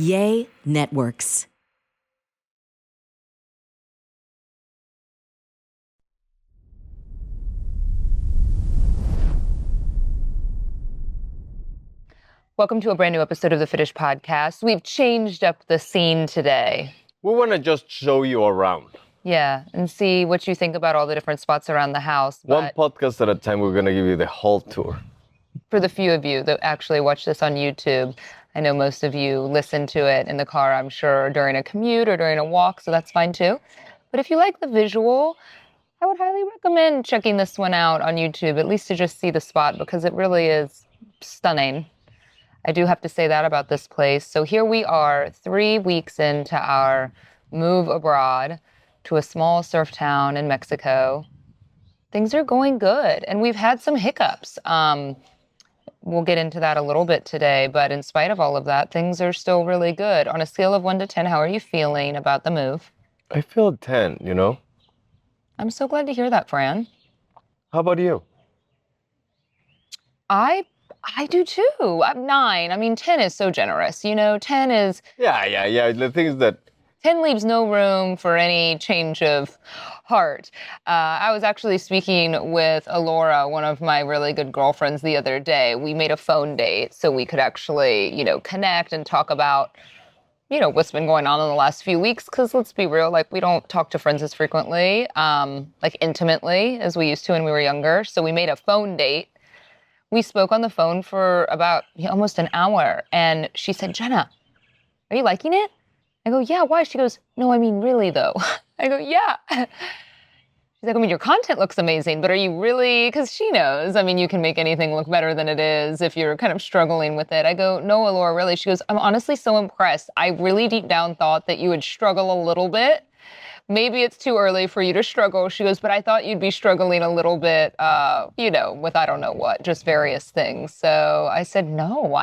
Yay Networks. Welcome to a brand new episode of the Fitish podcast. We've changed up the scene today. We want to just show you around. Yeah, and see what you think about all the different spots around the house. One podcast at a time, we're going to give you the whole tour. For the few of you that actually watch this on YouTube, I know most of you listen to it in the car, I'm sure, during a commute or during a walk, so that's fine too. But if you like the visual, I would highly recommend checking this one out on YouTube, at least to just see the spot, because it really is stunning. I do have to say that about this place. So here we are, 3 weeks into our move abroad to a small surf town in Mexico. Things are going good, and we've had some hiccups. We'll get into that a little bit today, but in spite of all of that, things are still really good. On a scale of 1 to 10, how are you feeling about the move? I feel 10, you know? I'm so glad to hear that, Fran. How about you? I do too. I'm 9. I mean, 10 is so generous. 10 is... Yeah. The thing is that... 10 leaves no room for any change of heart. I was actually speaking with Alora, one of my really good girlfriends, the other day. We made a phone date so we could actually, connect and talk about, what's been going on in the last few weeks. Because let's be real, we don't talk to friends as frequently, intimately as we used to when we were younger. So we made a phone date. We spoke on the phone for about almost an hour. And she said, Jenna, are you liking it? I go, yeah, why? She goes, no, I mean, really, though. I go, yeah. She's like, I mean, your content looks amazing, but are you really? Because she knows, you can make anything look better than it is if you're kind of struggling with it. I go, no, Laura, really? She goes, I'm honestly so impressed. I really deep down thought that you would struggle a little bit. Maybe it's too early for you to struggle. She goes, but I thought you'd be struggling a little bit, with I don't know what, just various things. So I said, no,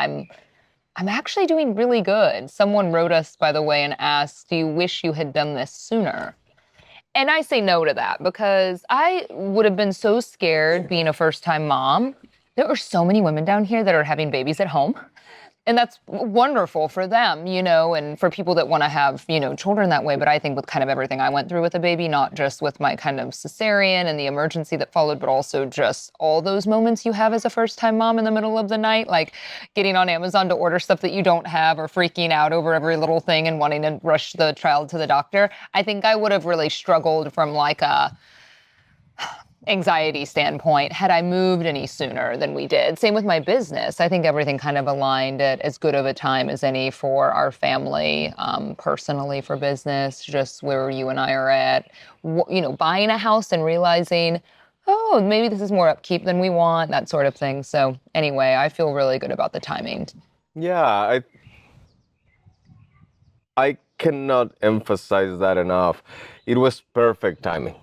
I'm actually doing really good. Someone wrote us, by the way, and asked, do you wish you had done this sooner? And I say no to that because I would have been so scared being a first-time mom. There are so many women down here that are having babies at home. And that's wonderful for them, and for people that want to have, children that way. But I think with kind of everything I went through with a baby, not just with my kind of cesarean and the emergency that followed, but also just all those moments you have as a first-time mom in the middle of the night, like getting on Amazon to order stuff that you don't have or freaking out over every little thing and wanting to rush the child to the doctor. I think I would have really struggled from a anxiety standpoint had I moved any sooner than we did. Same with my business. I think everything kind of aligned at as good of a time as any for our family, personally for business, just where you and I are at, buying a house and realizing, oh, maybe this is more upkeep than we want, that sort of thing. So anyway, I feel really good about the timing. Yeah, I cannot emphasize that enough. It was perfect timing.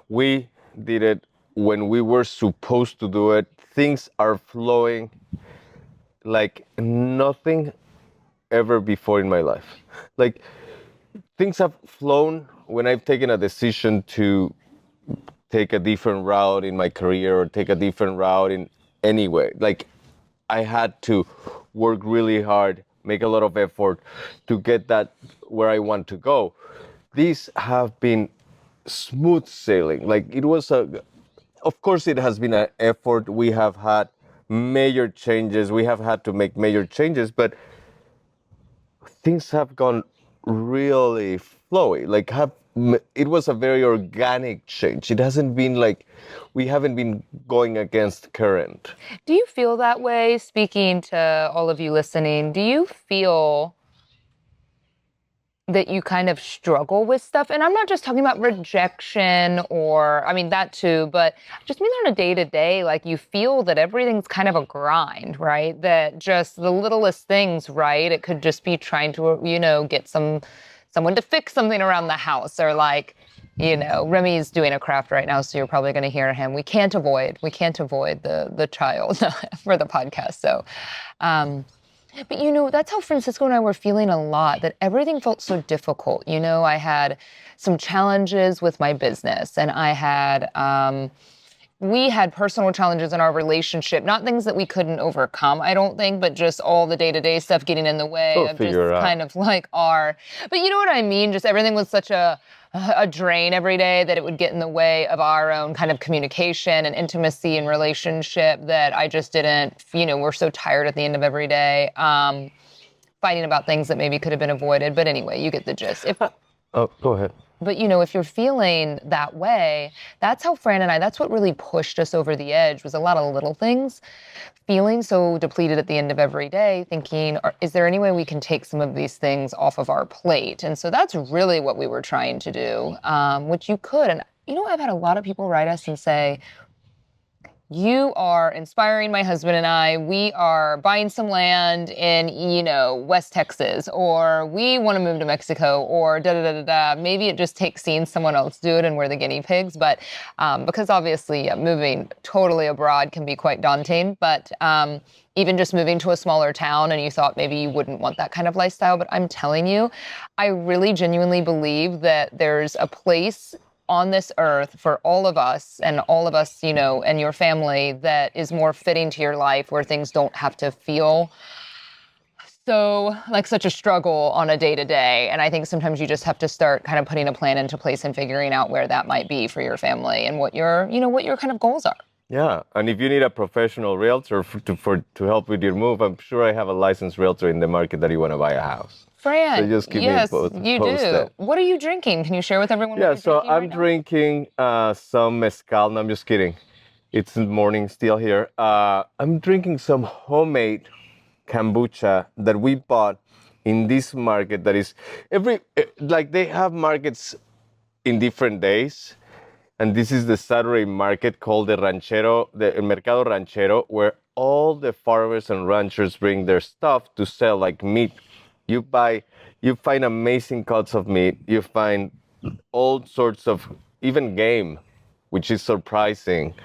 We did it when we were supposed to do it. Things are flowing like nothing ever before in my life. Things have flown when I've taken a decision to take a different route in my career or take a different route in any way. I had to work really hard, make a lot of effort to get that where I want to go. These have been smooth sailing. Of course, it has been an effort. We have had major changes. We have had to make major changes, but things have gone really flowy. It was a very organic change. It hasn't been we haven't been going against current. Do you feel that way? Speaking to all of you listening, do you feel that you kind of struggle with stuff? And I'm not just talking about rejection or, that too, but just mean on a day-to-day, you feel that everything's kind of a grind, right? That just the littlest things, right? It could just be trying to, get someone to fix something around the house or Remy's doing a craft right now, so you're probably going to hear him. We can't avoid the child for the podcast. So, but that's how Francisco and I were feeling a lot, that everything felt so difficult. I had some challenges with my business and I had, we had personal challenges in our relationship, not things that we couldn't overcome, I don't think, but just all the day-to-day stuff getting in the way We'll of just figure it out. kind of like but you know what I mean? Just everything was such a drain every day that it would get in the way of our own kind of communication and intimacy and relationship that I just didn't, we're so tired at the end of every day, fighting about things that maybe could have been avoided. But anyway, you get the gist. Oh, go ahead. But, if you're feeling that way, that's how Fran and that's what really pushed us over the edge, was a lot of little things. Feeling so depleted at the end of every day, thinking, is there any way we can take some of these things off of our plate? And so that's really what we were trying to do, which you could. And, I've had a lot of people write us and say, you are inspiring my husband and I. We are buying some land in, West Texas, or we want to move to Mexico, or da-da-da-da-da. Maybe it just takes seeing someone else do it and we're the guinea pigs. But because obviously moving totally abroad can be quite daunting. But even just moving to a smaller town, and you thought maybe you wouldn't want that kind of lifestyle. But I'm telling you, I really genuinely believe that there's a place on this earth for all of us, and your family, that is more fitting to your life, where things don't have to feel so like such a struggle on a day-to-day. And I think sometimes you just have to start kind of putting a plan into place and figuring out where that might be for your family and what your kind of goals are. Yeah, and if you need a professional realtor to help with your move, I'm sure I have a licensed realtor in the market that you want to buy a house. Fran, So just keep yes, me you posted. do. What are you drinking? Can you share with everyone? Yeah, what so you're I'm drinking some mezcal. No, I'm just kidding. It's in the morning still here. I'm drinking some homemade kombucha that we bought in this market that is they have markets in different days. And this is the Saturday market called the Mercado Ranchero, where all the farmers and ranchers bring their stuff to sell, like meat. You find amazing cuts of meat. You find all sorts of, even game, which is surprising.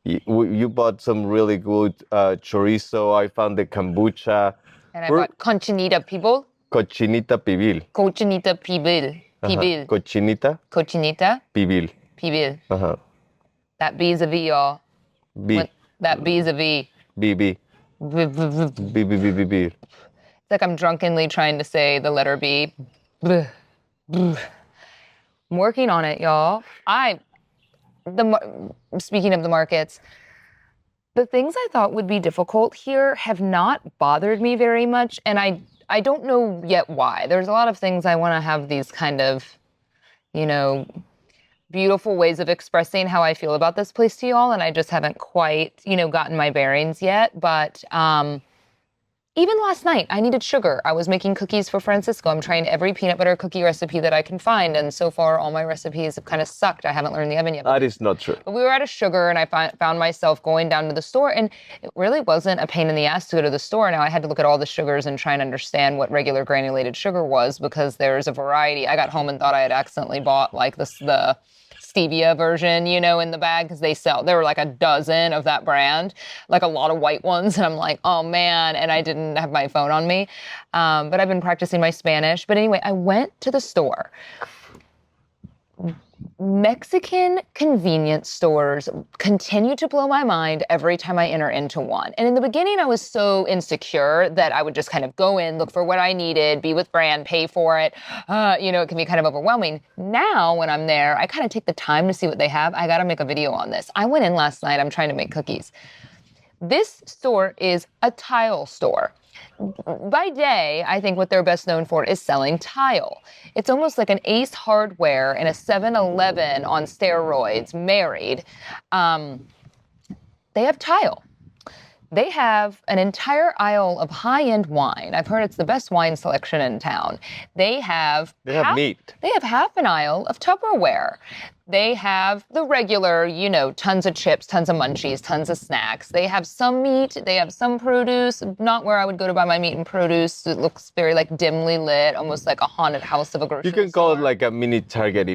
You bought some really good chorizo. I found the kombucha. And I bought cochinita pibil. Cochinita pibil. Cochinita pibil. Pibil. Cochinita Cochinita pibil. pibil. Uh-huh. That B is a V, y'all. B. That B is a V. BB. It's B. like I'm drunkenly trying to say the letter B. I'm working on it, y'all. Speaking of the markets, the things I thought would be difficult here have not bothered me very much, and I don't know yet why. There's a lot of things I want to have these kind of, beautiful ways of expressing how I feel about this place to y'all, and I just haven't quite, gotten my bearings yet. But even last night, I needed sugar. I was making cookies for Francisco. I'm trying every peanut butter cookie recipe that I can find, and so far all my recipes have kind of sucked. I haven't learned the oven yet. That is not true. But we were out of sugar, and I found myself going down to the store, and it really wasn't a pain in the ass to go to the store. Now I had to look at all the sugars and try and understand what regular granulated sugar was, because there's a variety. I got home and thought I had accidentally bought like the stevia version, in the bag, because there were like a dozen of that brand, like a lot of white ones. And I'm like, oh man. And I didn't have my phone on me. But I've been practicing my Spanish. But anyway, I went to the store. Mexican convenience stores continue to blow my mind every time I enter into one. And in the beginning, I was so insecure that I would just kind of go in, look for what I needed, be with Fran, pay for it. It can be kind of overwhelming. Now, when I'm there, I kind of take the time to see what they have. I got to make a video on this. I went in last night. I'm trying to make cookies. This store is a tile store. By day, I think what they're best known for is selling tile. It's almost like an Ace Hardware and a 7-Eleven on steroids, married. They have tile. They have an entire aisle of high-end wine. I've heard it's the best wine selection in town. They have meat. They have half an aisle of Tupperware. They have the regular, tons of chips, tons of munchies, tons of snacks. They have some meat. They have some produce. Not where I would go to buy my meat and produce. It looks very dimly lit, almost like a haunted house of a grocery store. You can call it like a mini Target,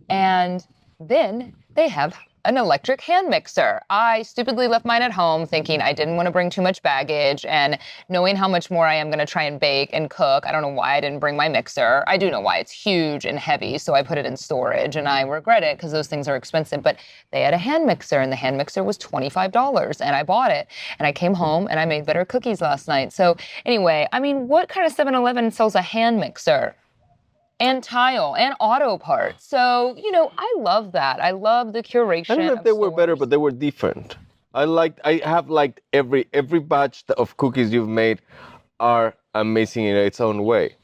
And then they have an electric hand mixer. I stupidly left mine at home thinking I didn't want to bring too much baggage, and knowing how much more I am going to try and bake and cook, I don't know why I didn't bring my mixer. I do know why. It's huge and heavy, so I put it in storage, and I regret it because those things are expensive. But they had a hand mixer, and the hand mixer was $25, and I bought it. And I came home, and I made better cookies last night. So anyway, I mean, what kind of 7-Eleven sells a hand mixer? And tile and auto parts. So, I love that. I love the curation. I don't know if they were better, but they were different. I have liked every batch of cookies you've made are amazing in its own way.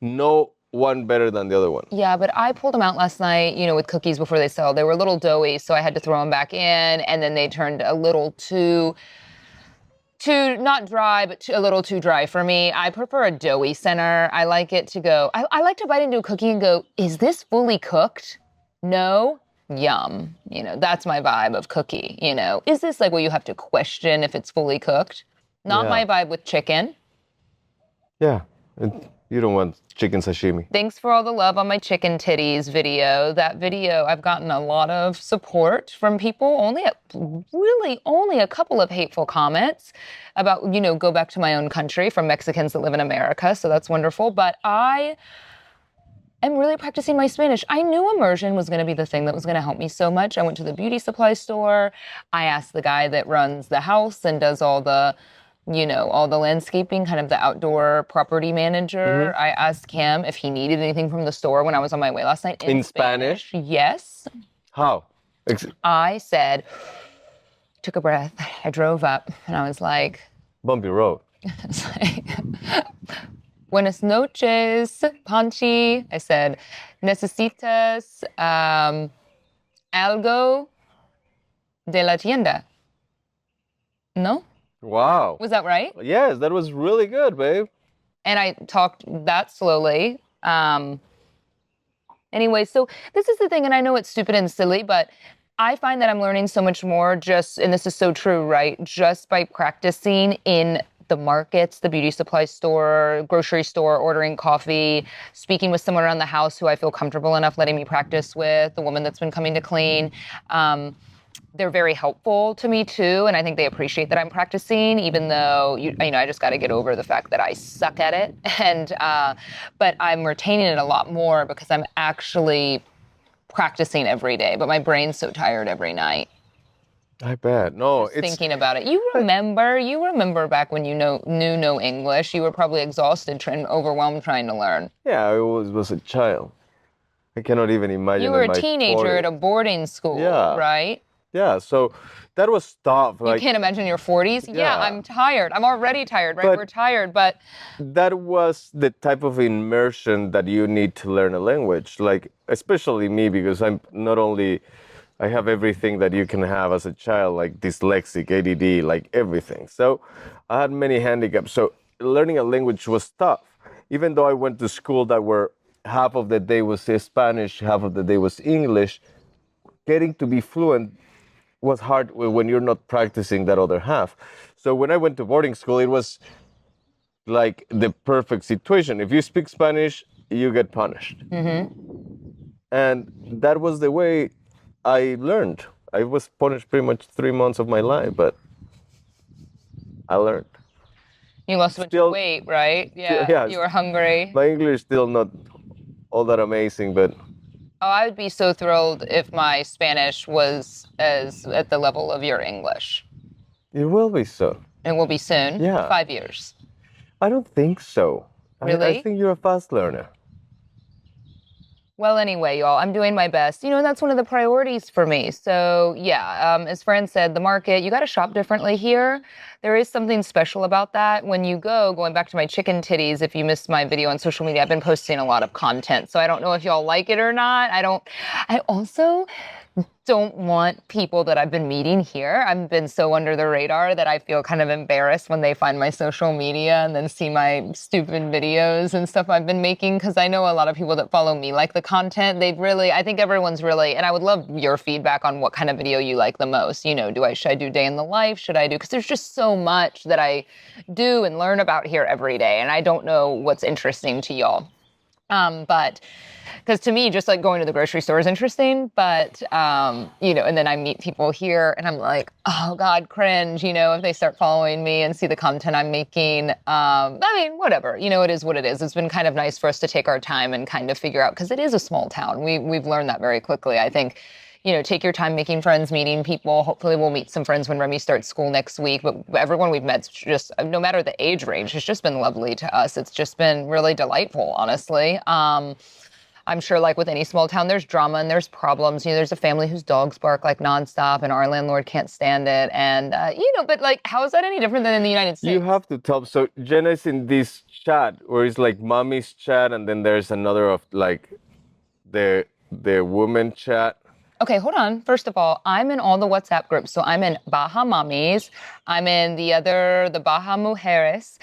No one better than the other one. Yeah, but I pulled them out last night, with cookies before they sell. They were a little doughy, so I had to throw them back in, and then they turned a little too not dry, but a little too dry for me. I prefer a doughy center. I like it to go, I like to bite into a cookie and go, is this fully cooked? No? Yum. That's my vibe of cookie, Is this like where you have to question if it's fully cooked? Not my vibe with chicken. Yeah. You don't want chicken sashimi. Thanks for all the love on my chicken titties video. That video, I've gotten a lot of support from people. Only a couple of hateful comments about, go back to my own country from Mexicans that live in America. So that's wonderful. But I am really practicing my Spanish. I knew immersion was going to be the thing that was going to help me so much. I went to the beauty supply store. I asked the guy that runs the house and does all the landscaping, kind of the outdoor property manager. I asked him if he needed anything from the store when I was on my way last night. In Spanish? Yes. How? I said, took a breath. I drove up and I was like, bumpy road. It's like, buenas noches, Panchi. I said, necesitas algo de la tienda. No? Wow. Was that right? Yes, that was really good, babe. And I talked that slowly. Anyway, so this is the thing, and I know it's stupid and silly, but I find that I'm learning so much more and this is so true, right? Just by practicing in the markets, the beauty supply store, grocery store, ordering coffee, speaking with someone around the house who I feel comfortable enough letting me practice with, the woman that's been coming to clean. They're very helpful to me too, and I think they appreciate that I'm practicing, even though I just got to get over the fact that I suck at it. And but I'm retaining it a lot more because I'm actually practicing every day. But my brain's so tired every night. I bet. No, it's thinking about it. You remember back when you knew no English. You were probably exhausted and overwhelmed trying to learn. Yeah, I was a child. I cannot even imagine. You were a teenager at a boarding school, right? Yeah, so that was tough. You can't imagine your 40s? Yeah, I'm tired. I'm already tired, right? We're tired, but... That was the type of immersion that you need to learn a language. Like, especially me, because I'm not only... I have everything that you can have as a child, like dyslexic, ADD, like everything. So I had many handicaps. So learning a language was tough. Even though I went to school that were half of the day was Spanish, half of the day was English, getting to be fluent was hard when you're not practicing that other half. So when I went to boarding school, it was like the perfect situation. If you speak Spanish, you get punished. And that was the way I learned. I was punished pretty much 3 months of my life, but I learned. You lost a bunch of weight, right? Yeah, you were hungry. My English is still not all that amazing, but... Oh, I would be so thrilled if my Spanish was at the level of your English. It will be soon. It will be soon? Yeah. 5 years. I don't think so. Really? I think you're a fast learner. Well, anyway, y'all, I'm doing my best. That's one of the priorities for me. So, yeah, as Fran said, the market, you got to shop differently here. There is something special about that. When you going back to my chicken titties, if you missed my video on social media, I've been posting a lot of content. So I don't know if y'all like it or not. I also don't want people that I've been meeting here. I've been so under the radar that I feel kind of embarrassed when they find my social media and then see my stupid videos and stuff I've been making, because I know a lot of people that follow me like the content. I think everyone's really, and I would love your feedback on what kind of video you like the most. Should I do day in the life? Because there's just so much that I do and learn about here every day, and I don't know what's interesting to y'all. But because to me, just like going to the grocery store is interesting, but, and then I meet people here and I'm like, oh God, cringe, if they start following me and see the content I'm making. Whatever, it is what it is. It's been kind of nice for us to take our time and kind of figure out, because it is a small town. We've learned that very quickly. I think, take your time making friends, meeting people. Hopefully we'll meet some friends when Remy starts school next week. But everyone we've met's just, no matter the age range, it's just been lovely to us. It's just been really delightful, honestly. I'm sure like with any small town, there's drama and there's problems. There's a family whose dogs bark like nonstop and our landlord can't stand it. And, but like, how is that any different than in the United States? You have to tell. So Jenna is in this chat where it's like mommy's chat, and then there's another of like the woman chat. Okay, hold on. First of all, I'm in all the WhatsApp groups. So I'm in Baja Mommies. I'm in the Baja Mujeres.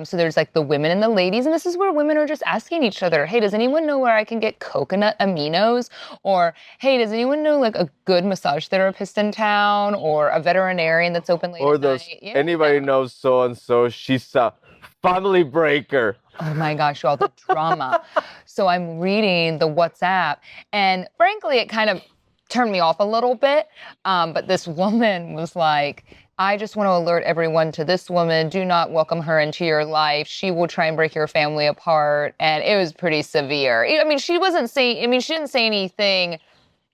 So there's like the women and the ladies. And this is where women are just asking each other, hey, does anyone know where I can get coconut aminos? Or, hey, does anyone know like a good massage therapist in town? Or a veterinarian that's open late at night? Yeah. Anybody knows so-and-so? She's a family breaker. Oh my gosh, all the drama. So I'm reading the WhatsApp. And frankly, it kind of turned me off a little bit. But this woman was like, I just want to alert everyone to this woman. Do not welcome her into your life. She will try and break your family apart. And it was pretty severe. I mean, she didn't say anything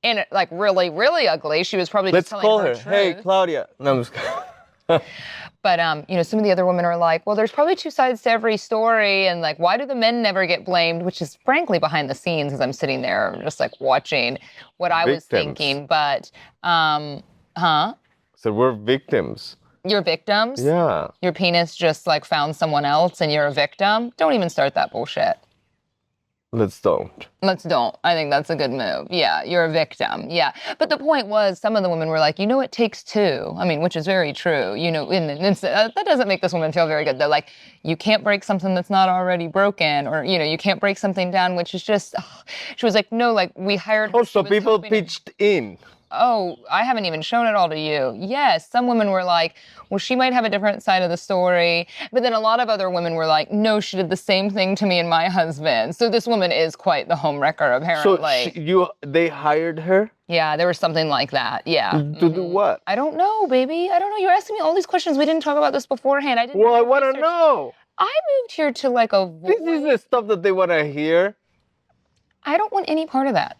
in like really, really ugly. She was probably just telling her Let's call her. Hey, Claudia. No, I'm just But, some of the other women are like, well, there's probably two sides to every story. And like, why do the men never get blamed? Which is frankly behind the scenes as I'm sitting there just like watching what I was thinking. But, So we're victims. You're victims? Yeah. Your penis just like found someone else and you're a victim? Don't even start that bullshit. Let's don't. I think that's a good move. Yeah, you're a victim. Yeah. But the point was, some of the women were like, it takes two. I mean, which is very true. That doesn't make this woman feel very good. They're like, you can't break something that's not already broken. Or, you can't break something down, which is just, she was like, no, like we hired her. Oh, so people pitched in. Oh, I haven't even shown it all to you. Yes, some women were like, well, she might have a different side of the story. But then a lot of other women were like, no, she did the same thing to me and my husband. So this woman is quite the homewrecker, apparently. So they hired her? Yeah, there was something like that. Yeah. To do what? I don't know, baby. I don't know. You're asking me all these questions. We didn't talk about this beforehand. I want to know. I moved here to like avoid. This is the stuff that they want to hear. I don't want any part of that.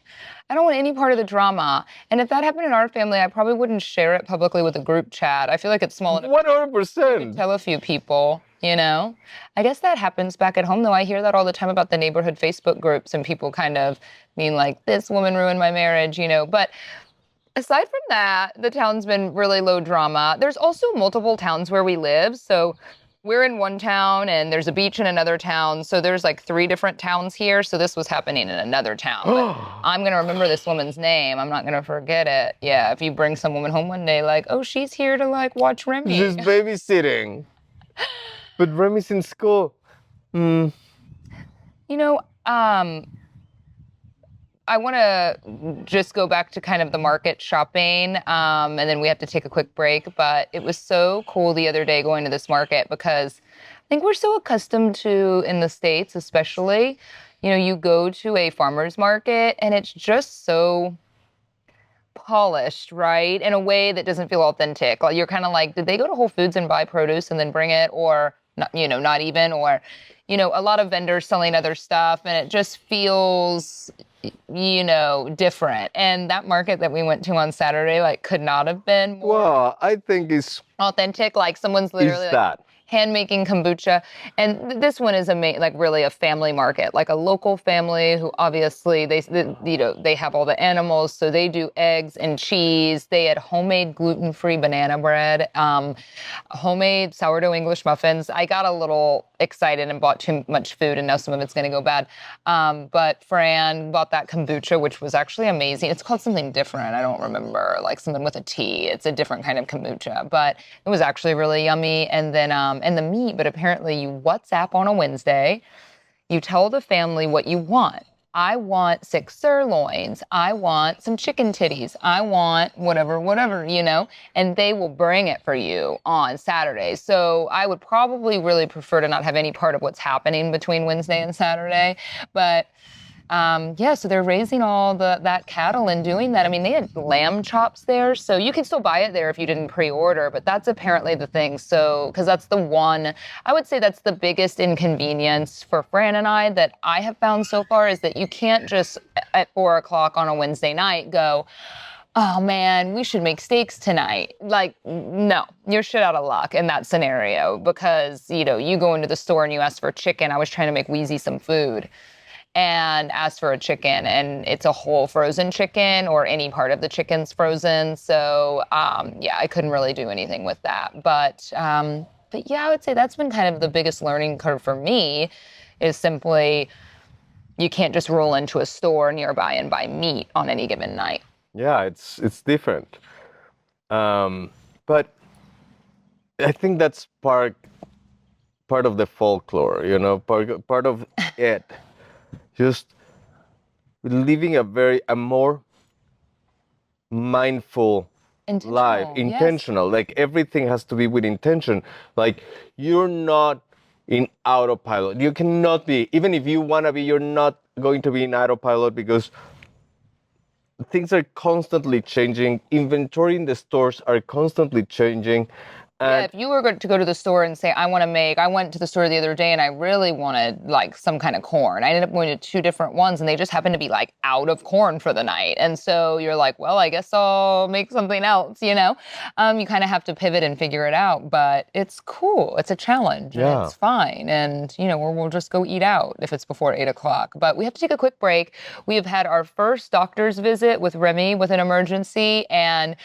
I don't want any part of the drama. And if that happened in our family, I probably wouldn't share it publicly with a group chat. I feel like it's small enough. 100%. To tell a few people, I guess that happens back at home, though. I hear that all the time about the neighborhood Facebook groups and people kind of being like, this woman ruined my marriage, But aside from that, the town's been really low drama. There's also multiple towns where we live. So we're in one town and there's a beach in another town. So there's like 3 different towns here. So this was happening in another town. But I'm going to remember this woman's name. I'm not going to forget it. Yeah, if you bring some woman home one day like, oh, she's here to like watch Remy. She's babysitting. But Remy's in school. I want to just go back to kind of the market shopping, and then we have to take a quick break. But it was so cool the other day going to this market because I think we're so accustomed to, in the States especially, you go to a farmer's market and it's just so polished, right? In a way that doesn't feel authentic. Like you're kind of like, did they go to Whole Foods and buy produce and then bring it? Or, not, not even, or, a lot of vendors selling other stuff and it just feels different. And that market that we went to on Saturday, like, could not have been more. Well, I think it's authentic. Like, someone's literally hand-making kombucha. And this one is really a family market, like a local family who obviously they have all the animals. So they do eggs and cheese. They had homemade gluten-free banana bread, homemade sourdough English muffins. I got a little excited and bought too much food, and now some of it's going to go bad. But Fran bought that kombucha, which was actually amazing. It's called something different. I don't remember, like something with a T. It's a different kind of kombucha, but it was actually really yummy. And then, and the meat, but apparently you WhatsApp on a Wednesday, you tell the family what you want. I want 6 sirloins. I want some chicken titties. I want whatever, and they will bring it for you on Saturday. So I would probably really prefer to not have any part of what's happening between Wednesday and Saturday. But so they're raising all that cattle and doing that. I mean, they had lamb chops there, so you can still buy it there if you didn't pre-order, but that's apparently the thing. So, because that's the one, I would say that's the biggest inconvenience for Fran and I that I have found so far is that you can't just at 4 o'clock on a Wednesday night go, oh man, we should make steaks tonight. Like, no, you're shit out of luck in that scenario because, you go into the store and you ask for chicken. I was trying to make Wheezy some food and asked for a chicken, and it's a whole frozen chicken or any part of the chicken's frozen. So, I couldn't really do anything with that. But yeah, I would say that's been kind of the biggest learning curve for me is simply you can't just roll into a store nearby and buy meat on any given night. Yeah, it's different. But I think that's part of the folklore, part of it. Just living a more mindful life, intentional. Yes. Like everything has to be with intention. Like you're not in autopilot. You cannot be, even if you want to be, you're not going to be in autopilot because things are constantly changing. Inventory in the stores are constantly changing. Yeah, if you were to go to the store and say, I went to the store the other day and I really wanted like some kind of corn. I ended up going to 2 different ones and they just happened to be like out of corn for the night. And so you're like, well, I guess I'll make something else, You kind of have to pivot and figure it out, but it's cool. It's a challenge and it's fine. And, we'll just go eat out if it's before 8 o'clock. But we have to take a quick break. We have had our first doctor's visit with Remy with an emergency and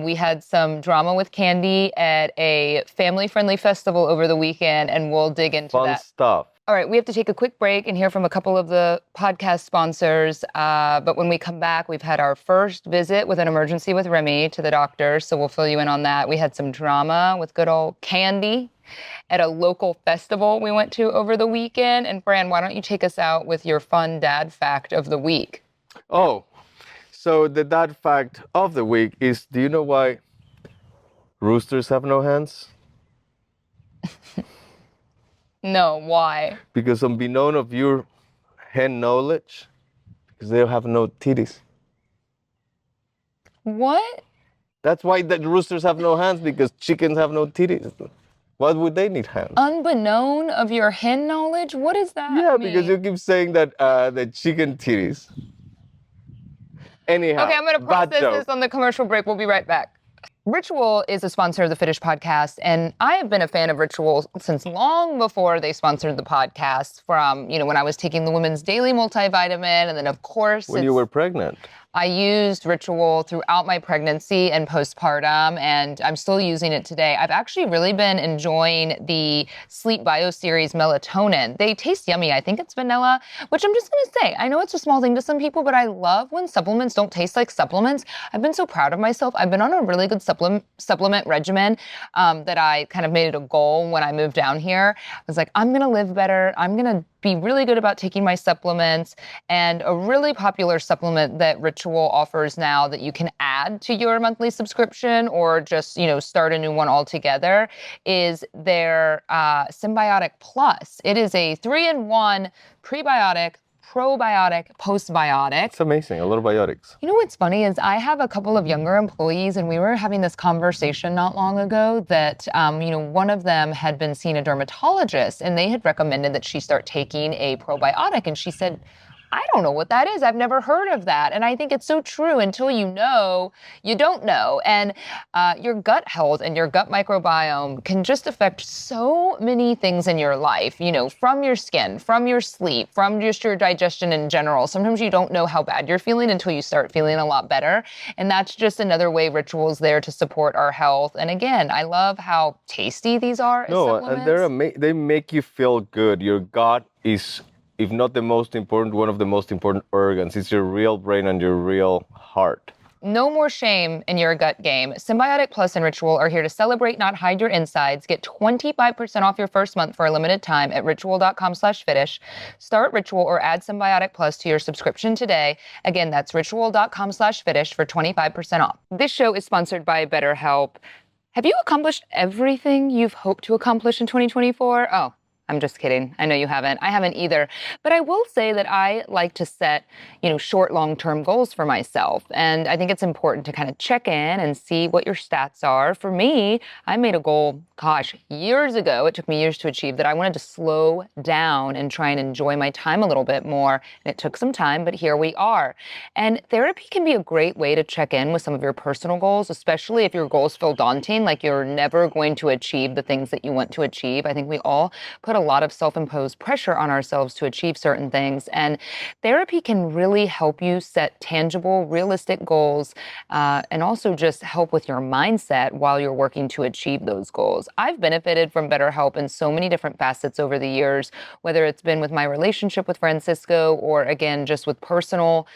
we had some drama with Candy at a family-friendly festival over the weekend, and we'll dig into Fun that. stuff. All right, we have to take a quick break and hear from a couple of the podcast sponsors. But when we come back, we've had our first visit with an emergency with Remy to the doctor, so we'll fill you in on that. We had some drama with good old Candy at a local festival we went to over the weekend. And Fran, why don't you take us out with your fun dad fact of the week? Oh, so the dad fact of the week is, do you know why roosters have no hands? No, why? Because unbeknown of your hen knowledge, because they have no titties. What? That's why the roosters have no hands, because chickens have no titties. Why would they need hands? Unbeknown of your hen knowledge? What is that Yeah, mean? because you keep saying that the chicken titties. Anyhow. Okay, I'm going to process this on the commercial break. We'll be right back. Ritual is a sponsor of the Fitish podcast, and I have been a fan of Ritual since long before they sponsored the podcast from, when I was taking the Women's Daily Multivitamin, and then, of course, when you were pregnant. I used Ritual throughout my pregnancy and postpartum, and I'm still using it today. I've actually really been enjoying the Sleep Bio Series Melatonin. They taste yummy. I think it's vanilla, which I'm just going to say, I know it's a small thing to some people, but I love when supplements don't taste like supplements. I've been so proud of myself. I've been on a really good supplement regimen that I kind of made it a goal when I moved down here. I was like, I'm going to live better. I'm going to be really good about taking my supplements. And a really popular supplement that Ritual offers now that you can add to your monthly subscription or just, start a new one altogether is their Symbiotic Plus. It is a 3-in-1 prebiotic, probiotic, postbiotic. It's amazing. A lot of biotics. You know what's funny is I have a couple of younger employees, and we were having this conversation not long ago that, one of them had been seeing a dermatologist, and they had recommended that she start taking a probiotic. And she said, I don't know what that is. I've never heard of that. And I think it's so true. Until you know, you don't know. And your gut health and your gut microbiome can just affect so many things in your life, from your skin, from your sleep, from just your digestion in general. Sometimes you don't know how bad you're feeling until you start feeling a lot better. And that's just another way Ritual's there to support our health. And again, I love how tasty these are as supplements. And they make you feel good. Your gut is, if not the most important, one of the most important organs. It's your real brain and your real heart. No more shame in your gut game. Symbiotic Plus and Ritual are here to celebrate, not hide your insides. Get 25% off your first month for a limited time at ritual.com/Fitish. Start Ritual or add Symbiotic Plus to your subscription today. Again, that's ritual.com/Fitish for 25% off. This show is sponsored by BetterHelp. Have you accomplished everything you've hoped to accomplish in 2024? Oh, I'm just kidding. I know you haven't. I haven't either. But I will say that I like to set, short, long-term goals for myself. And I think it's important to kind of check in and see what your stats are. For me, I made a goal, years ago. It took me years to achieve that. I wanted to slow down and try and enjoy my time a little bit more. And it took some time, but here we are. And therapy can be a great way to check in with some of your personal goals, especially if your goals feel daunting, like you're never going to achieve the things that you want to achieve. I think we all put a lot of self-imposed pressure on ourselves to achieve certain things. And therapy can really help you set tangible, realistic goals, and also just help with your mindset while you're working to achieve those goals. I've benefited from BetterHelp in so many different facets over the years, whether it's been with my relationship with Francisco or, again, just with personal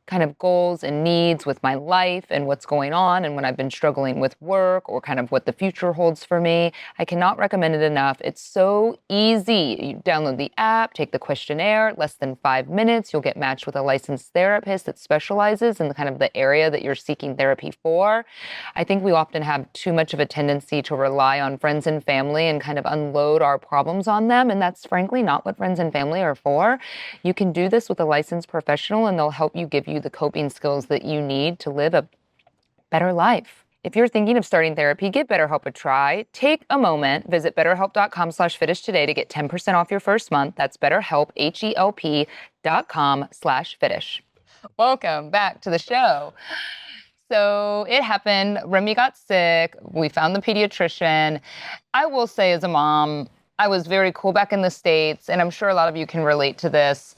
kind of goals and needs with my life and what's going on and when I've been struggling with work or kind of what the future holds for me. I cannot recommend it enough. It's so easy. You download the app, take the questionnaire, less than 5 minutes. You'll get matched with a licensed therapist that specializes in the kind of the area that you're seeking therapy for. I think we often have too much of a tendency to rely on friends and family and kind of unload our problems on them. And that's frankly not what friends and family are for. You can do this with a licensed professional and they'll help you give you the coping skills that you need to live a better life. If you're thinking of starting therapy, give BetterHelp a try. Take a moment, visit betterhelp.com/Fitish today to get 10% off your first month. That's BetterHelp, HELP.com/Fitish. Welcome back to the show. So it happened. Remy got sick. We found the pediatrician. I will say as a mom, I was very cool back in the States, and I'm sure a lot of you can relate to this.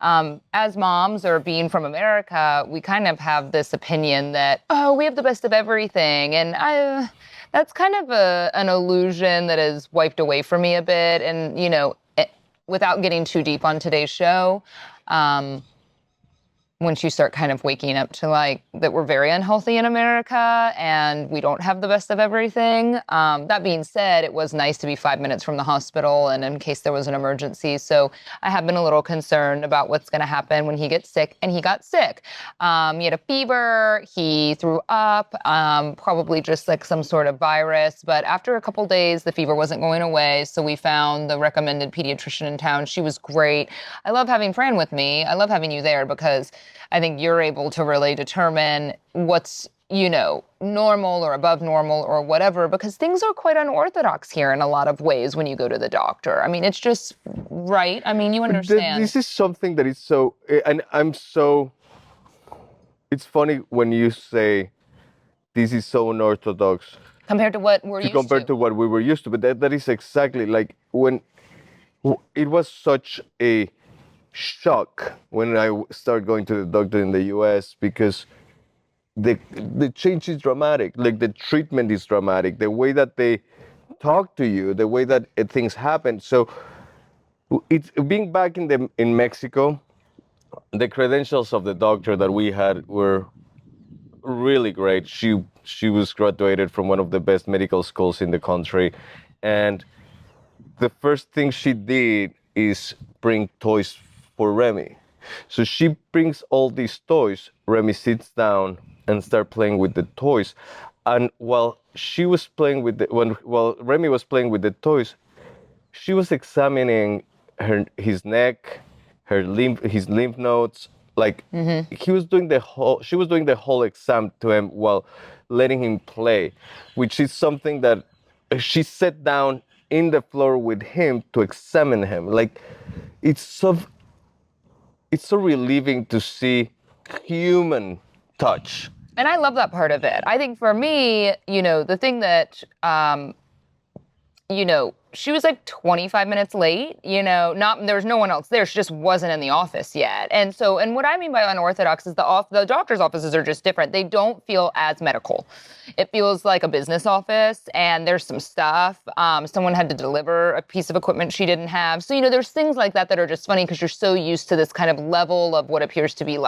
As moms or being from America, we kind of have this opinion that, we have the best of everything. And that's kind of an illusion that is wiped away from me a bit. And, without getting too deep on today's show, once you start kind of waking up to that we're very unhealthy in America and we don't have the best of everything. That being said, it was nice to be 5 minutes from the hospital and in case there was an emergency. So I have been a little concerned about what's going to happen when he gets sick, and he got sick. He had a fever, he threw up, probably just some sort of virus. But after a couple days, the fever wasn't going away. So we found the recommended pediatrician in town. She was great. I love having Fran with me. I love having you there because I think you're able to really determine what's, normal or above normal or whatever, because things are quite unorthodox here in a lot of ways when you go to the doctor. I mean, it's just right. I mean, you understand. This is something that is so, and it's funny when you say this is so unorthodox. Compared to what we're used to. Compared to what we were used to. But that is exactly when it was such a shock when I started going to the doctor in the US, because the change is dramatic. The treatment is dramatic. The way that they talk to you, the way that things happen. So it's being back in Mexico, the credentials of the doctor that we had were really great. She was graduated from one of the best medical schools in the country, and the first thing she did is bring toys for Remy. So she brings all these toys. Remy sits down and start playing with the toys. And while Remy was playing with the toys, she was examining his neck, his lymph nodes. She was doing the whole exam to him while letting him play, which is something that she sat down in the floor with him to examine him. It's so relieving to see human touch. And I love that part of it. I think for me, the thing that, she was 25 minutes late, there was no one else there. She just wasn't in the office yet. And what I mean by unorthodox is the doctor's offices are just different. They don't feel as medical. It feels like a business office, and there's some stuff. Someone had to deliver a piece of equipment she didn't have. So, there's things like that are just funny because you're so used to this kind of level of what appears to be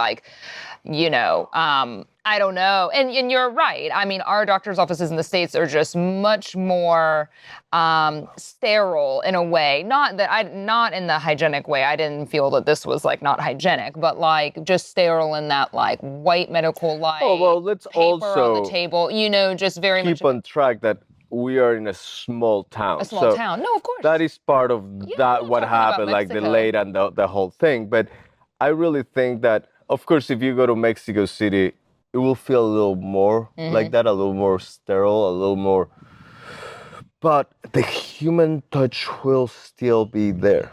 I don't know. And you're right. I mean, our doctor's offices in the States are just much more sterile in a way. Not in the hygienic way. I didn't feel that this was like not hygienic, but like just sterile in that like white medical light. Oh, well, let's paper on the also table, just very much keep on track that we are in a small town. a small town. No, of course. That is part of that what talking about happened, like the Mexico. late and the whole thing. But I really think that, of course, if you go to Mexico City, it will feel a little more like that, a little more sterile, a little more. But the human touch will still be there.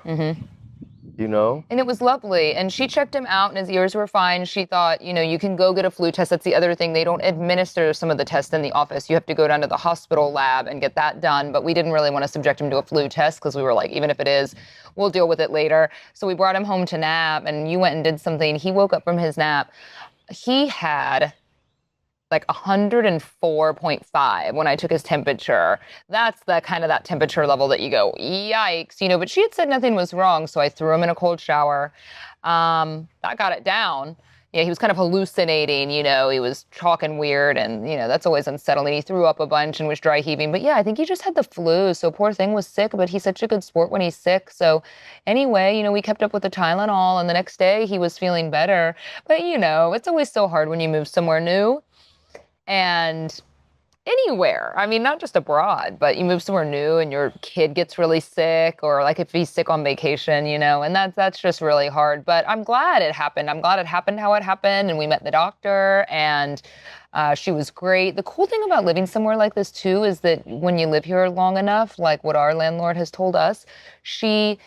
You know? And it was lovely. And she checked him out and his ears were fine. She thought, you can go get a flu test. That's the other thing. They don't administer some of the tests in the office. You have to go down to the hospital lab and get that done. But we didn't really want to subject him to a flu test because we were like, even if it is, we'll deal with it later. So we brought him home to nap and you went and did something. He woke up from his nap. He had like 104.5 when I took his temperature. That's the kind of that temperature level that you go, yikes, but she had said nothing was wrong. So I threw him in a cold shower. That got it down. Yeah, he was kind of hallucinating, he was talking weird and, that's always unsettling. He threw up a bunch and was dry heaving. But yeah, I think he just had the flu. So poor thing was sick, but he's such a good sport when he's sick. So anyway, we kept up with the Tylenol and the next day he was feeling better. But, it's always so hard when you move somewhere new. And anywhere, I mean, not just abroad, but you move somewhere new and your kid gets really sick or like if he's sick on vacation, and that's just really hard. But I'm glad it happened. I'm glad it happened how it happened. And we met the doctor and she was great. The cool thing about living somewhere like this too is that when you live here long enough, like what our landlord has told us, she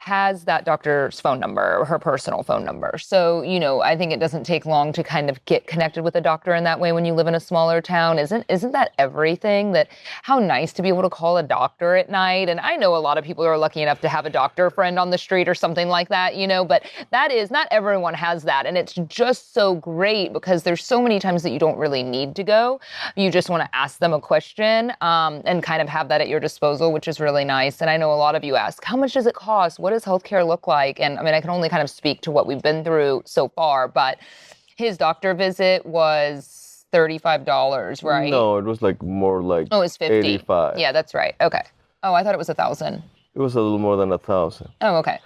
has that doctor's phone number, her personal phone number. So, I think it doesn't take long to kind of get connected with a doctor in that way when you live in a smaller town. Isn't that everything? That how nice to be able to call a doctor at night. And I know a lot of people are lucky enough to have a doctor friend on the street or something like that, but that is not everyone has that. And it's just so great because there's so many times that you don't really need to go. You just want to ask them a question and kind of have that at your disposal, which is really nice. And I know a lot of you ask, how much does it cost? What does healthcare look like? And I mean, I can only kind of speak to what we've been through so far, but his doctor visit was $35, right? No, it was like more like it was 50. 85. Yeah, that's right. Okay. Oh, I thought it was 1,000. It was a little more than 1,000. Oh, okay.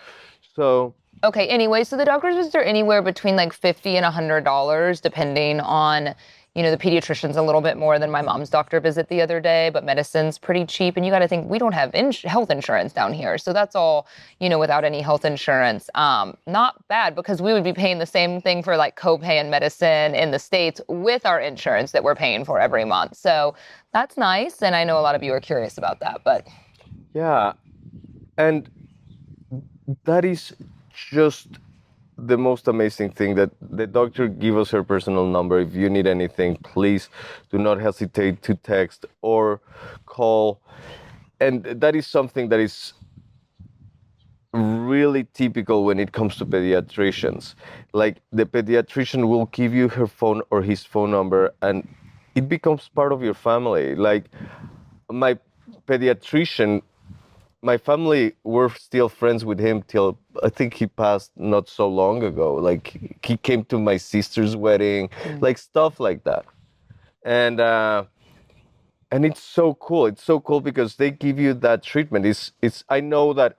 So. Okay. Anyway, so the doctor's visits are anywhere between like $50 and $100, depending on. The pediatrician's a little bit more than my mom's doctor visit the other day, but medicine's pretty cheap. And you got to think we don't have health insurance down here. So that's all, without any health insurance. Not bad because we would be paying the same thing for like copay and medicine in the States with our insurance that we're paying for every month. So that's nice. And I know a lot of you are curious about that, but. Yeah. And that is just the most amazing thing that the doctor give us her personal number. If you need anything, please do not hesitate to text or call. And that is something that is really typical when it comes to pediatricians. Like the pediatrician will give you her phone or his phone number and it becomes part of your family. Like my pediatrician, my family were still friends with him till I think he passed not so long ago. Like he came to my sister's wedding, like stuff like that. And it's so cool. It's so cool because they give you that treatment. It's I know that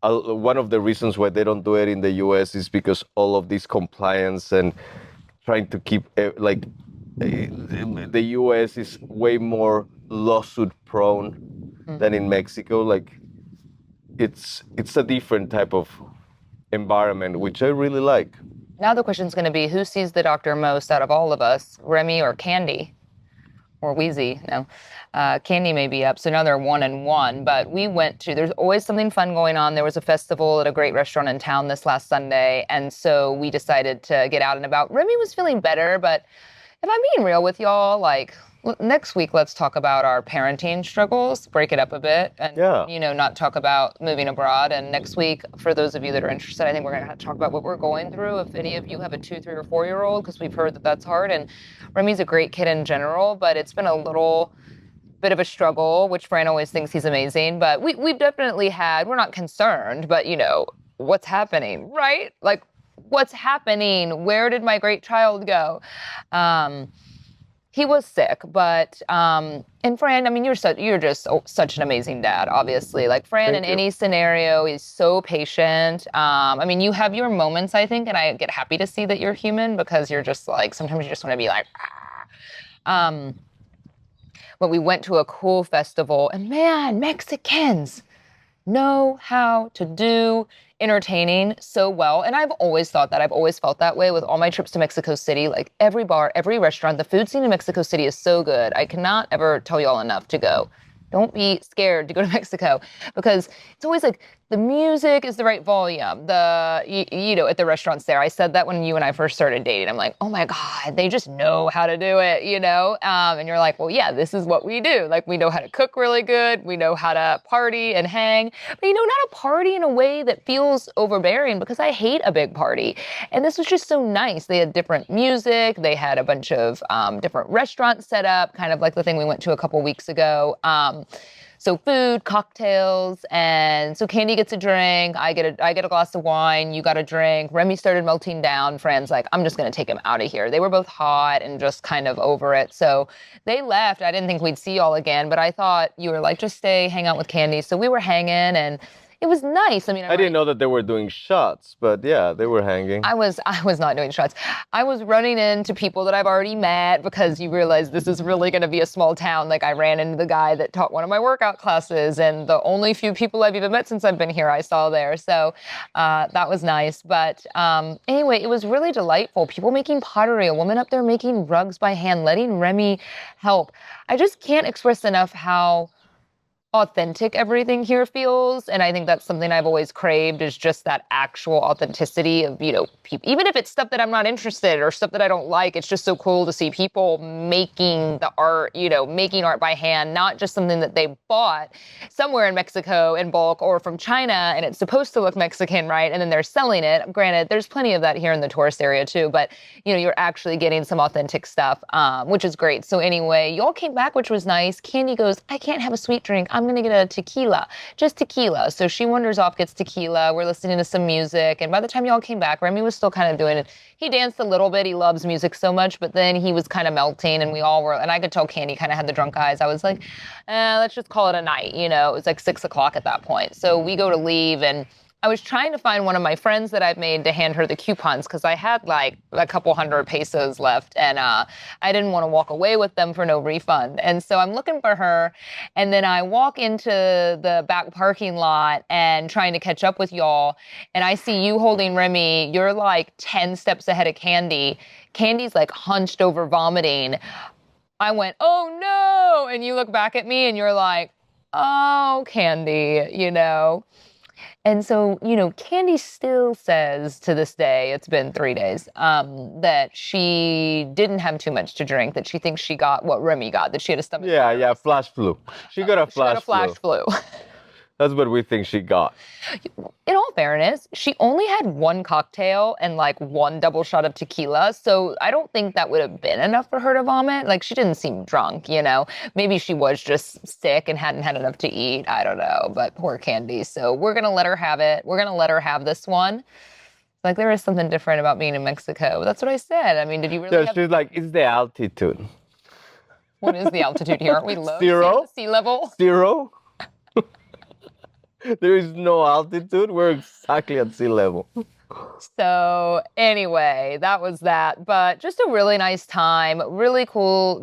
one of the reasons why they don't do it in the US is because all of this compliance and trying to keep the US is way more lawsuit prone than in Mexico. Like it's a different type of environment, which I really like. Now the question's going to be, who sees the doctor most out of all of us, Remy or Candy? Or Wheezy? No. Candy may be up, so now they're 1-1. But we went to, there's always something fun going on. There was a festival at a great restaurant in town this last Sunday, and so we decided to get out and about. Remy was feeling better, but if I'm being real with y'all, like, next week, let's talk about our parenting struggles, break it up a bit, and, not talk about moving abroad. And next week, for those of you that are interested, I think we're going to talk about what we're going through. If any of you have a 2, 3, or 4-year-old, because we've heard that that's hard. And Remy's a great kid in general, but it's been a little bit of a struggle, which Fran always thinks he's amazing. But we've definitely had, we're not concerned, but, what's happening, right? Like, what's happening? Where did my great child go? He was sick, but and Fran, I mean, you're just such an amazing dad, obviously. Like Fran, in any scenario, is so patient. I mean, you have your moments, I think, and I get happy to see that you're human because you're just like sometimes you just want to be like. But we went to a cool festival, and man, Mexicans know how to do entertaining so well. And I've always thought that. I've always felt that way with all my trips to Mexico City. Like every bar, every restaurant, the food scene in Mexico City is so good. I cannot ever tell y'all enough to go. Don't be scared to go to Mexico because it's always like the music is the right volume. At the restaurants there, I said that when you and I first started dating. I'm like, oh my God, they just know how to do it, And you're like, well, yeah, this is what we do. Like we know how to cook really good. We know how to party and hang, but not a party in a way that feels overbearing because I hate a big party. And this was just so nice. They had different music. They had a bunch of different restaurants set up, kind of like the thing we went to a couple weeks ago. So food, cocktails, and so Candy gets a drink. I get a glass of wine. You got a drink. Remy started melting down. Fran's like, I'm just gonna take him out of here. They were both hot and just kind of over it. So they left. I didn't think we'd see y'all again, but I thought you were like, just stay, hang out with Candy. So we were hanging and it was nice. I mean, I didn't know that they were doing shots, but yeah, they were hanging. I was not doing shots. I was running into people that I've already met because you realize this is really going to be a small town. Like I ran into the guy that taught one of my workout classes, and the only few people I've even met since I've been here I saw there. So that was nice. But anyway, it was really delightful. People making pottery, a woman up there making rugs by hand, letting Remy help. I just can't express enough how authentic everything here feels, and I think that's something I've always craved is just that actual authenticity of people. Even if it's stuff that I'm not interested or stuff that I don't like, it's just so cool to see people making the art, making art by hand, not just something that they bought somewhere in Mexico in bulk or from China and it's supposed to look Mexican, right? And then they're selling it. Granted, there's plenty of that here in the tourist area too, but you're actually getting some authentic stuff, which is great. So anyway, y'all came back, which was nice. Candy goes, I can't have a sweet drink. I'm going to get a tequila, just tequila. So she wanders off, gets tequila. We're listening to some music. And by the time y'all came back, Remy was still kind of doing it. He danced a little bit. He loves music so much, but then he was kind of melting and we all were, and I could tell Candy kind of had the drunk eyes. I was like, let's just call it a night. It was like 6:00 at that point. So we go to leave and I was trying to find one of my friends that I've made to hand her the coupons because I had like a couple hundred pesos left and I didn't want to walk away with them for no refund. And so I'm looking for her and then I walk into the back parking lot and trying to catch up with y'all and I see you holding Remy. You're like 10 steps ahead of Candy. Candy's like hunched over vomiting. I went, oh no! And you look back at me and you're like, oh, Candy, And so, Candy still says to this day, it's been 3 days, that she didn't have too much to drink, that she thinks she got what Remy got, that she had a stomach virus. Yeah, flash flu. She got a flash flu. That's what we think she got. In all fairness, she only had one cocktail and like one double shot of tequila. So I don't think that would have been enough for her to vomit. Like she didn't seem drunk, Maybe she was just sick and hadn't had enough to eat. I don't know, but poor Candy. So we're going to let her have it. We're going to let her have this one. Like there is something different about being in Mexico. That's what I said. I mean, did you really Yeah, she's like, it's the altitude. What is the altitude here? Aren't we low? Zero? Sea level? 0? There is no altitude. We're exactly at sea level. So anyway, that was that. But just a really nice time, really cool.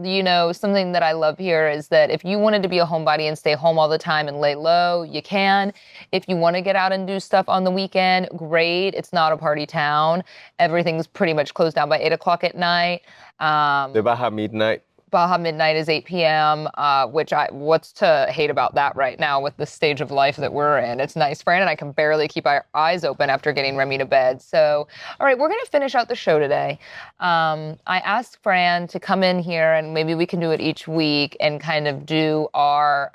Something that I love here is that if you wanted to be a homebody and stay home all the time and lay low, you can. If you want to get out and do stuff on the weekend, great. It's not a party town. Everything's pretty much closed down by 8:00 at night. The Baja Midnight. Baja Midnight is 8 p.m., what's to hate about that right now with the stage of life that we're in? It's nice. Fran and I can barely keep our eyes open after getting Remy to bed. So, all right, we're going to finish out the show today. I asked Fran to come in here and maybe we can do it each week and kind of do our,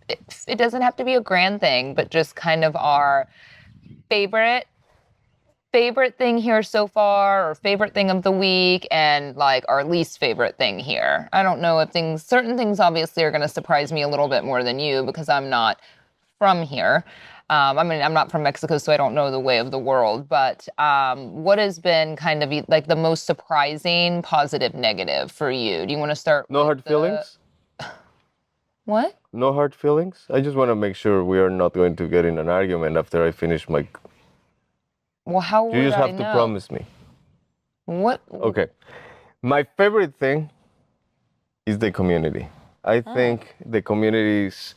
it doesn't have to be a grand thing, but just kind of our favorite thing here so far or favorite thing of the week and like our least favorite thing here. I don't know if certain things obviously are going to surprise me a little bit more than you because I'm not from here. I mean, I'm not from Mexico, so I don't know the way of the world, but what has been kind of like the most surprising, positive, negative for you? Do you want to start No with hard feelings? What? No hard feelings? I just want to make sure we are not going to get in an argument after I finish my. Well, how You would just I have to know? promise me. What? Okay. My favorite thing is the community. I think the communities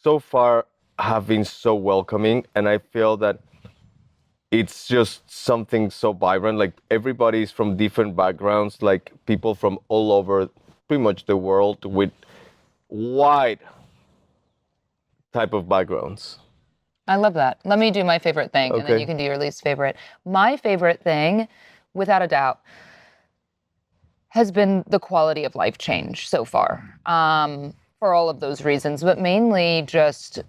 so far have been so welcoming, and I feel that it's just something so vibrant. Like everybody's from different backgrounds, like people from all over pretty much the world with wide type of backgrounds. I love that. Let me do my favorite thing, and then Okay. you can do your least favorite. My favorite thing, without a doubt, has been the quality of life change so far, for all of those reasons, but mainly just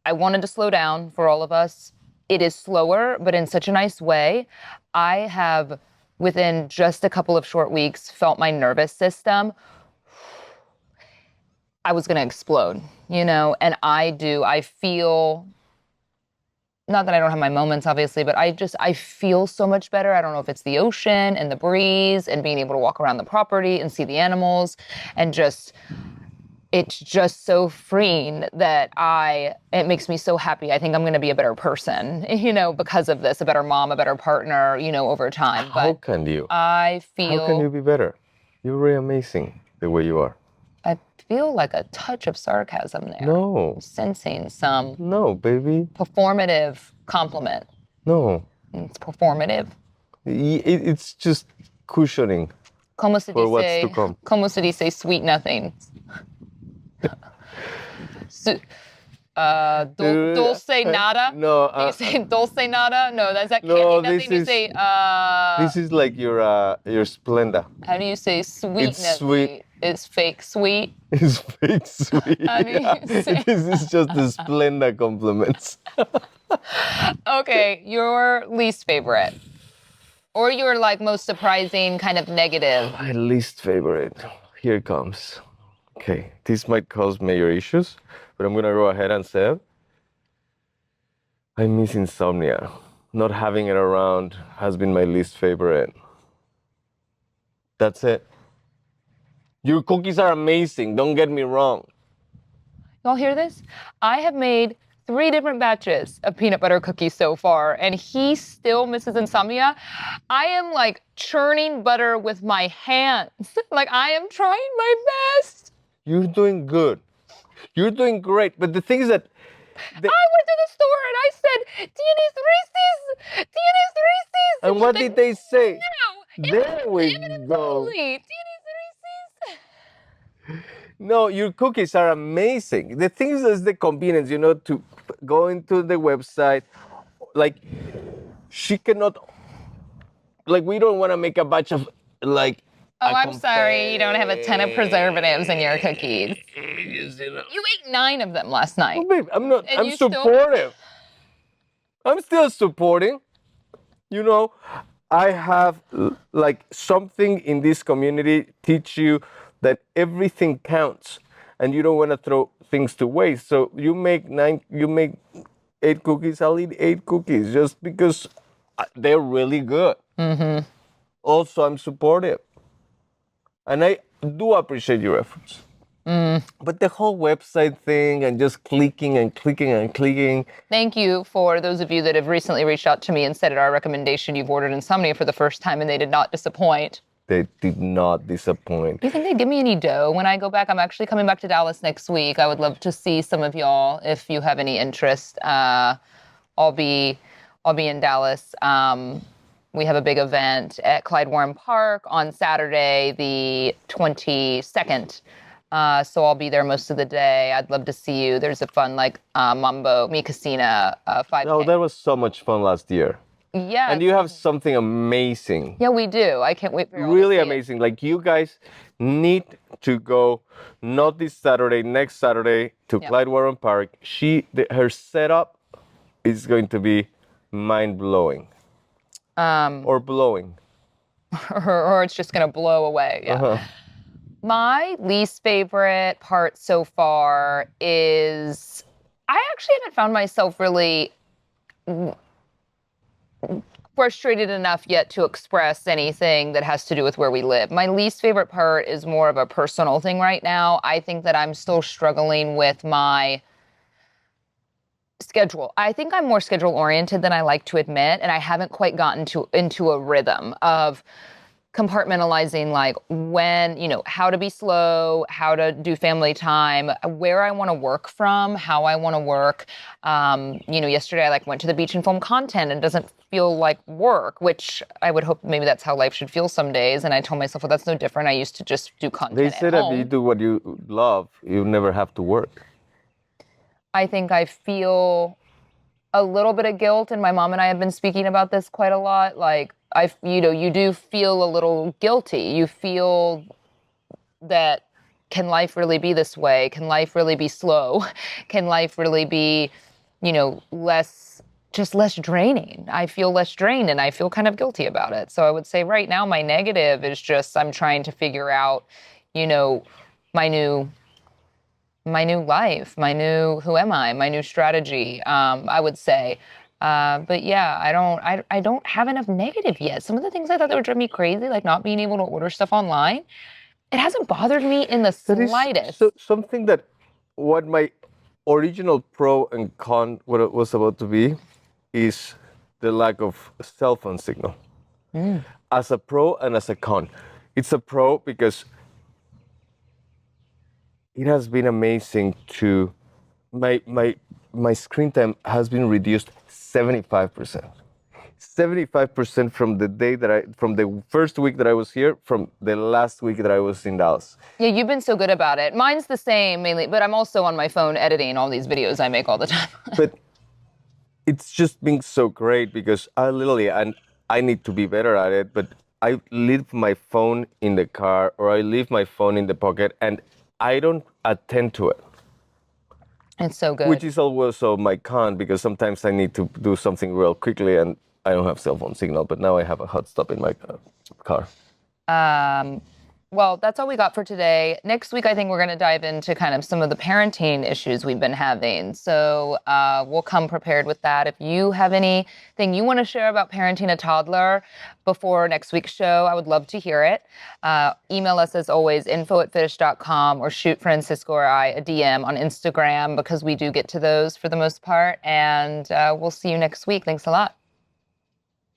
I wanted to slow down for all of us. It is slower, but in such a nice way. I have, within just a couple of short weeks, felt my nervous system. I was going to explode, and I feel, not that I don't have my moments, obviously, but I feel so much better. I don't know if it's the ocean and the breeze and being able to walk around the property and see the animals and it's just so freeing that it makes me so happy. I think I'm going to be a better person, because of this, a better mom, a better partner, over time. How But can you? I How can you feel, be better? You're really amazing the way you are. I feel like a touch of sarcasm there. No. I'm sensing some No, baby. performative compliment. No. It's performative. It's just cushioning Como se for what's to dice, come. como se dice sweet nothing? Dulce nada? No, Do you say dulce nada? No, that's that candy no, nothing. this You is say, this is like your Splenda. how do you say sweet It's sweet. It's fake sweet. It's fake sweet. How do you say? This is just the Splenda compliments. Okay, your least favorite. Or your like most surprising kind of negative. My least favorite. Here it comes. Okay, this might cause major issues, but I'm gonna go ahead and say it. I miss insomnia. Not having it around has been my least favorite. That's it. Your cookies are amazing, don't get me wrong. Y'all hear this? I have made 3 different batches of peanut butter cookies so far, and he still misses insomnia. I am like churning butter with my hands. Like I am trying my best. You're doing good. You're doing great. But the thing is that I went to the store and I said, "¿Tienes Reese's? ¿Tienes Reese's?" and what did they say? No, There we go. ¿Tienes Reese's? No, your cookies are amazing. The thing is the convenience, to go into the website. Like, she cannot, like, we don't want to make a batch of, like, Oh, I'm sorry. You don't have a ton of preservatives in your cookies. You ate 9 of them last night. Oh, babe, I'm not, And I'm you still- supportive. I'm still supporting. I have, like, something in this community teach you that everything counts and you don't want to throw things to waste. So you make 8 cookies, I'll eat 8 cookies just because they're really good. Mm-hmm. Also, I'm supportive. And I do appreciate your efforts. But the whole website thing and just clicking and clicking and clicking. Thank you for those of you that have recently reached out to me and said at our recommendation you've ordered insomnia for the first time and they did not disappoint. They did not disappoint. Do you think they'd give me any dough when I go back? I'm actually coming back to Dallas next week. I would love to see some of y'all if you have any interest. I'll be in Dallas. We have a big event at Clyde Warren Park on Saturday, the 22nd. So I'll be there most of the day. I'd love to see you. There's a fun Mambo Mi Casina 5K. Oh, that was so much fun last year. Yeah. And you have something amazing. Yeah, we do. I can't wait for you all Really to see amazing. Like, you guys need to go, not this Saturday, next Saturday, to Clyde Warren Park. Her setup is going to be mind-blowing. Or blowing. or it's just going to blow away. Yeah. Uh-huh. My least favorite part so far is I actually haven't found myself really frustrated enough yet to express anything that has to do with where we live. My least favorite part is more of a personal thing right now. I think that I'm still struggling with my schedule. I think I'm more schedule oriented than I like to admit, and I haven't quite gotten into a rhythm of compartmentalizing, like when, how to be slow, how to do family time, where I want to work from, how I want to work. Yesterday I went to the beach and filmed content and it doesn't feel like work, which I would hope maybe that's how life should feel some days. And I told myself, well, that's no different. I used to just do content They at said if home. you do what you love, you never have to work. I think I feel a little bit of guilt, and my mom and I have been speaking about this quite a lot. You do feel a little guilty. You feel that, can life really be this way? Can life really be slow? Can life really be, less draining? I feel less drained and I feel kind of guilty about it. So I would say right now my negative is just I'm trying to figure out, my new life, who am I, my new strategy, I would say. But yeah, I don't have enough negative yet. Some of the things I thought that would drive me crazy, like not being able to order stuff online, it hasn't bothered me in the That is slightest. something that what my original pro and con, what it was about to be, is the lack of cell phone signal. As a pro and as a con. It's a pro because it has been amazing to my screen time has been reduced 75%. 75% from from the first week that I was here, from the last week that I was in Dallas. Yeah, you've been so good about it. Mine's the same mainly, but I'm also on my phone editing all these videos I make all the time. But it's just been so great because and I need to be better at it, but I leave my phone in the car or I leave my phone in the pocket and I don't attend to it. It's so good. Which is also my con because sometimes I need to do something real quickly and I don't have cell phone signal, but now I have a hot stop in my car. Well, that's all we got for today. Next week, I think we're going to dive into kind of some of the parenting issues we've been having. So we'll come prepared with that. If you have anything you want to share about parenting a toddler before next week's show, I would love to hear it. Email us as always, info@fitish.com, or shoot Francisco or I a DM on Instagram because we do get to those for the most part. And we'll see you next week. Thanks a lot.